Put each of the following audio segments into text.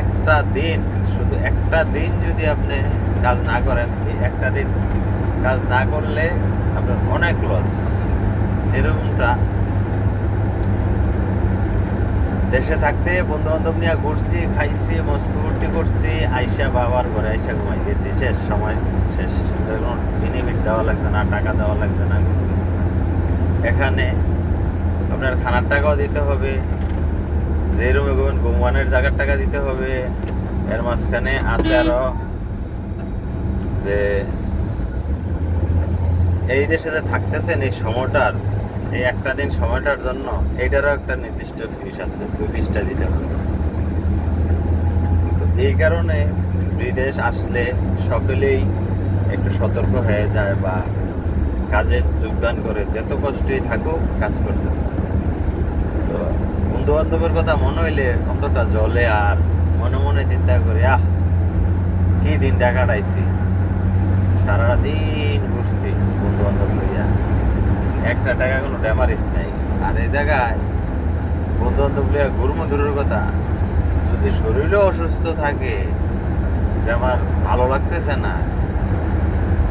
একটা দিন, শুধু একটা দিন যদি আপনি কাজ না করেন, এই একটা দিন কাজ না করলে আপনার অনেক লস। যেরকমটা দেশে থাকতে বন্ধু বান্ধব নিয়ে ঘুরছি, খাইছি, মস্ত ফুর্তি করছি, আইসা বাবার ঘরে আইসা ঘুমাই গেছি, শেষ সময় শেষ। কোনো বেনিফিট দেওয়া লাগছে না, টাকা দেওয়া লাগছে না, কোনো কিছু না। এখানে আপনার খানার টাকাও দিতে হবে, যে রুমে ঘুমেন ঘুমানোর জায়গার টাকা দিতে হবে। এর মাঝখানে আছে আরো যে এই দেশে যে থাকতেছেন এই সময়টার, এই একটা দিন সময়টার জন্য এইটারও একটা নির্দিষ্ট ফিস আছে, ওই ফিসটা দিতে হবে। তো এই কারণে বিদেশ আসলে সকলেই একটু সতর্ক হয়ে যায় বা কাজে যোগদান করে, যত কষ্টই থাকুক কাজ করতে হবে। তো বন্ধু বান্ধবের কথা মনে হইলে অন্তটা জলে, আর মনে মনে চিন্তা করি কি দিনটা কাটাইছি, সারাটা দিন ঘুরছি বন্ধু বান্ধব লইয়া, একটা টাকা কোনো ড্যামারিস নাই। আর এই জায়গায় বন্ধু বান্ধব লইয়া ঘুরমো দূরের কথা, যদি শরীরও অসুস্থ থাকে, যে আমার ভালো লাগতেছে না,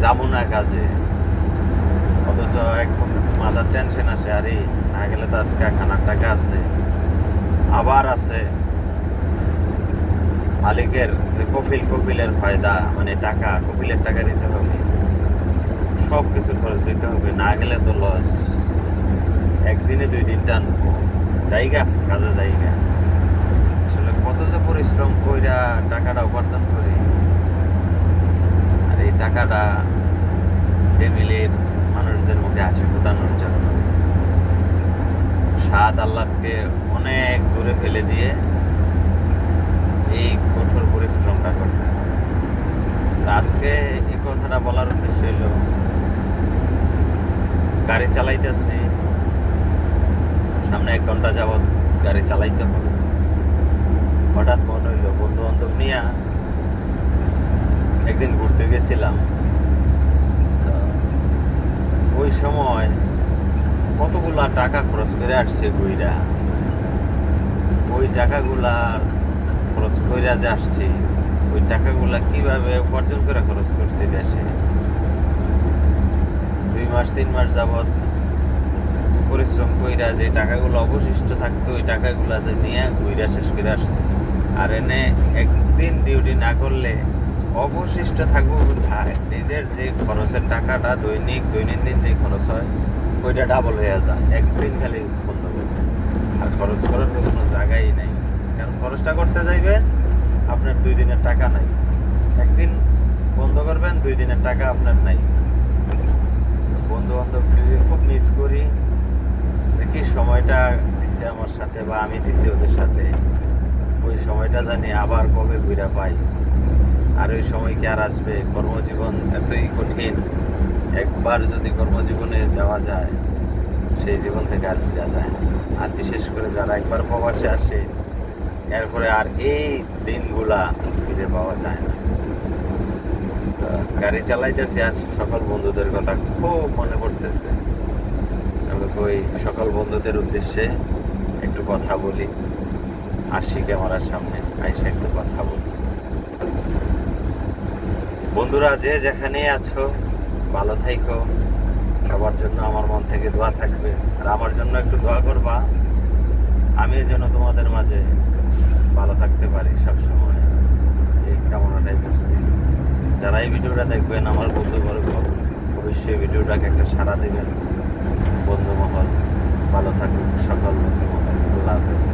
যাবো না কাজে, অথচ একদম মাথার টেনশন আসে, আরে না গেলে তো আজকে খানার টাকা আছে, আবার আছে মালিকের যে কফিলের ফায়দা, মানে টাকা, কফিলের টাকা দিতে হবে, সব কিছু খরচ দিতে হবে, না গেলে তো লস। একদিনে 2 দিন টানবো, জায়গা কাজে জায়গা, আসলে কত যে পরিশ্রম কইরা টাকাটা উপার্জন করি, আর এই টাকাটা ফ্যামিলির মানুষদের মুখে হাসি ফোটানোর জন্য, স্বাদ আহ্লাদকে অনেক দূরে ফেলে দিয়ে এই কঠোর পরিশ্রমটা করতে হয়। আজকে এই কথাটা বলার উদ্দেশ্য হলো, গাড়ি চালাইতেছি, সামনে 1 ঘন্টা যাবৎ গাড়ি চালাইতে হবে। হঠাৎ মনে হইলো বন্ধু বান্ধব নিয়ে একদিন ঘুরতে গেছিলাম, ওই সময় কতগুলা টাকা খরচ করে আসছে ঘুইরা, ওই টাকাগুলা খরচ করে যে আসছি, ওই টাকাগুলা কিভাবে উপার্জন করে খরচ করছি দেশে। 2 মাস 3 মাস যাবৎ পরিশ্রম কইরা যে টাকাগুলো অবশিষ্ট থাকতো, ওই টাকাগুলা যে নিয়ে ঘুইরা শেষ করে আসছে। আর এনে একদিন ডিউটি না করলে অবশিষ্ট থাকবো কোথায়? নিজের যে খরচের টাকাটা দৈনন্দিন যে খরচ হয়, ওইটা ডাবল হয়ে যায় একদিন খালি বন্ধ করতে। আর খরচ করার কোনো জায়গাই নাই, কারণ খরচটা করতে যাইবেন, আপনার 2 দিনের টাকা নাই। একদিন বন্ধ করবেন, 2 দিনের টাকা আপনার নাই। বন্ধু বান্ধব খুব মিস করি, যে কি সময়টা দিচ্ছে আমার সাথে বা আমি দিছি ওদের সাথে, ওই সময়টা জানি আবার কবে ঘুরে পাই। আর ওই সময় কি আর আসবে? কর্মজীবন এতই কঠিন, একবার যদি কর্মজীবনে যাওয়া যায়, সেই জীবন থেকে আর ফিরা যায় না। আর বিশেষ করে যারা একবার প্রবাসে আসে, এরপরে আর এই দিনগুলা ফিরে পাওয়া যায় না। গাড়ি চালাইতেছি আর সকল বন্ধুদের কথা খুব মনে পড়তেছে। আমি ওই সকল বন্ধুদের উদ্দেশ্যে একটু কথা বলি, আসি ক্যামেরার সামনে, আইসা একটু কথা বলি। বন্ধুরা, যে যেখানে আছো ভালো থাইকো, সবার জন্য আমার মন থেকে দোয়া থাকবে, আর আমার জন্য একটু দোয়া করবা, আমি যেন তোমাদের মাঝে ভালো থাকতে পারি সবসময়, এই কামনাটাই করছি। যারা এই ভিডিওটা দেখবেন, আমার বন্ধুবর্গ, অবশ্যই ভিডিওটাকে একটা সাড়া দেবেন। বন্ধু মহল ভালো থাকুক, সকল বন্ধু মহল। আল্লাহ হাফেজ।